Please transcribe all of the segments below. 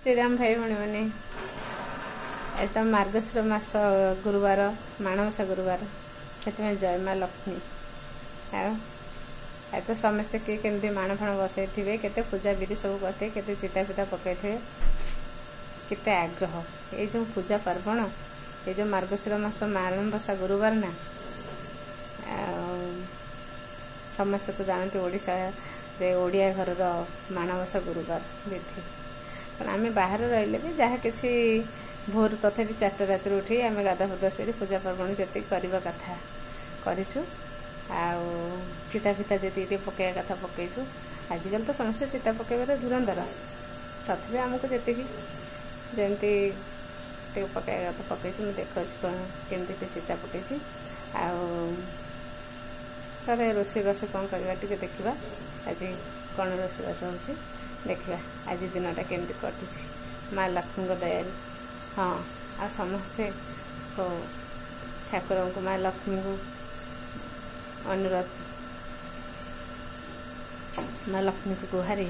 श्रीराम भाई भाई मैंने एकदम मार्गशीर मास गुरुवार माणवसा गुरुवार से जय माँ लक्ष्मी आ तो समस्ते किए केमती माण फाण बसई थे केते पूजा विधि सब करते केते चिता फिता पकई थे केते आग्रह ये जो पूजा पार्वण ये जो मार्गशीर मास माणवसा गुरुवार ना समस्ते तो जानते ओडिशा रे ओडिया घर माणवसा गुरुवार विधि आम बाहर रही भी जहाँ कि भोर तथा 4टा रात उठी आम गाधा फुदा से पूजा पार्वण जी करवा कथा करूँ चिता फिता जी पकड़ा कथा पकईचु आजिकल तो समस्ते चिता पकड़ धुरंधर तथापि आमको जी जमती पकड़ा कथा पकईचु मुझे देखा केमती चिता पकई तथा रोषेईबास कौन करवा टे देखा आज कौन रोषेईबास हो देखा आज दिनटा केमती कटुची माँ लक्ष्मी दया हाँ आ समस्ते को ठाकुर को माँ लक्ष्मी को अनुरोध माँ लक्ष्मी को गुहारी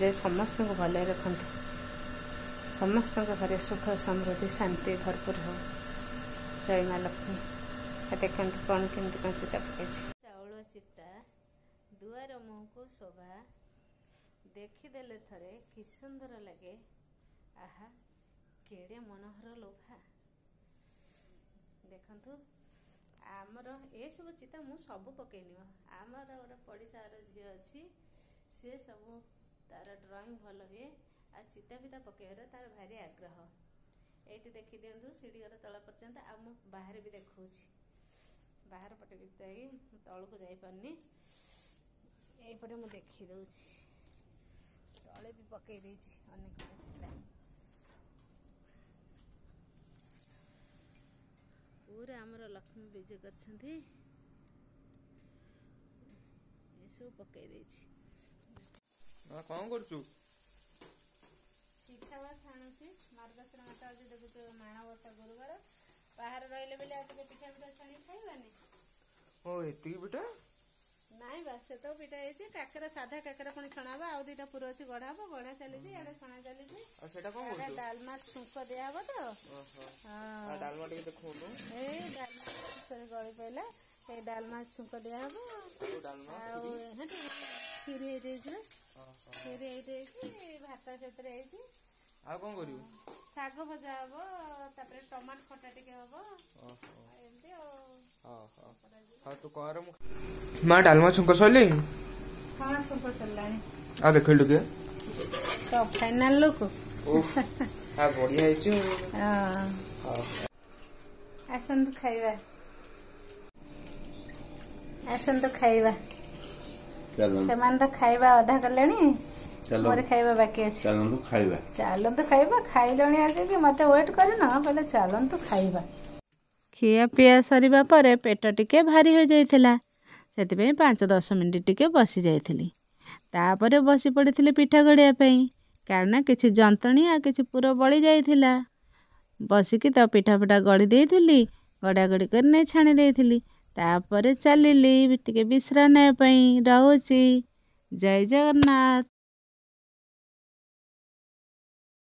जे समस्त को भल रखु समस्त घरे सुख समृद्धि शांति भरपूर हो जय माँ लक्ष्मी देखते कौन केमती कौन चिता पकई चाउल चिता दुआर मुह को शोभा देखीदेले थरे कि सुंदर लगे आहा केड़े मनोहर लोभा देखंतु आमर ए सब चिता मु सब पकईनि आमर गोटे पड़िशार झी अच्छी सी सब तार ड्रॉइंग भल हुए आ चिता फिता पकड़ तार भारी आग्रह ये देखी दिंतु सीढ़ीघर तला पर्यंत आ मु बाहर भी देखा बाहर पटे भी तल को जापारनी यपटे मुझे देखी दूसरी तले भी पकई देछि अनेक चिता पूरा आमर लक्ष्मी विजय करछंती एसो पकई देछि ना कौन करछु पिठा वा छाणुछि मार्गशीर मास आज देखुछ माणवसा गुरुवार बाहर रहिले बेले आज पिठा पिठा छाणी खाइबानी ओ एती बेटा नाई बस से तो पिठा है काकरा साधा काकरा पुणी छणाबा आ दुईटा पुर अच्छी गढ़ा गढ़ा चली इे छणा चली डालमा छुंक दिया हम तो डालमा टिके देखो ए डालमा गली पड़ा ये डालमा छुंक दिया हम खीरी खीरी भात से आ कौन करियो साग भजा हम तापर टमाट खटा टिके हम एमती हाँ तो कर माँ डालमा छुंक सैले हाँ छुंक सरलानी आ देखलु के तो फाइनल लुक ओह आ बढ़िया हिचु हां आसंत खाइबा आसंत खाइबा सेमान तो खाइबा आधा करलेनी मोरे खाइबा बाकी अछि चलंतु खाइबा खाइलोनी आके कि मते वेट करी ना पहले चलंतु खाइबा खिया पिया सरिबा परे पेट टिके भारी हो जाइथिला सेति 5-10 मिनिट टिके बसी जाइथिली तापरे बसी पड़िथिले पिठा गड़िया पई कारण किछि जंतणी आ किछि पूरा बळी जाइथिला बसिकी तो पिठा पिठा गड़ी देइथिली गड़ा गड़ी कर नै छाणी देइथिली तापरे चलिली टिके विश्राम नै पई रहूची जय जगन्नाथ।